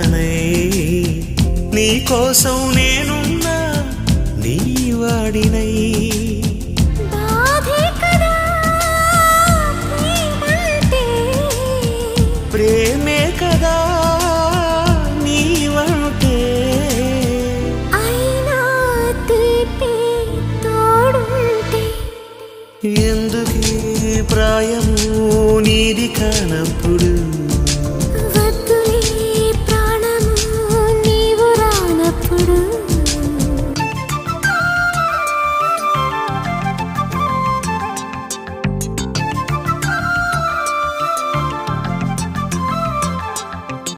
ప్రాణై నీ కోసం నేనున్నా నీ వాడినై ప్రేమే కదా నీవంటే అయినా తీపి తోడుంటే ఎందుకీ ప్రాయము నీది కానప్పుడు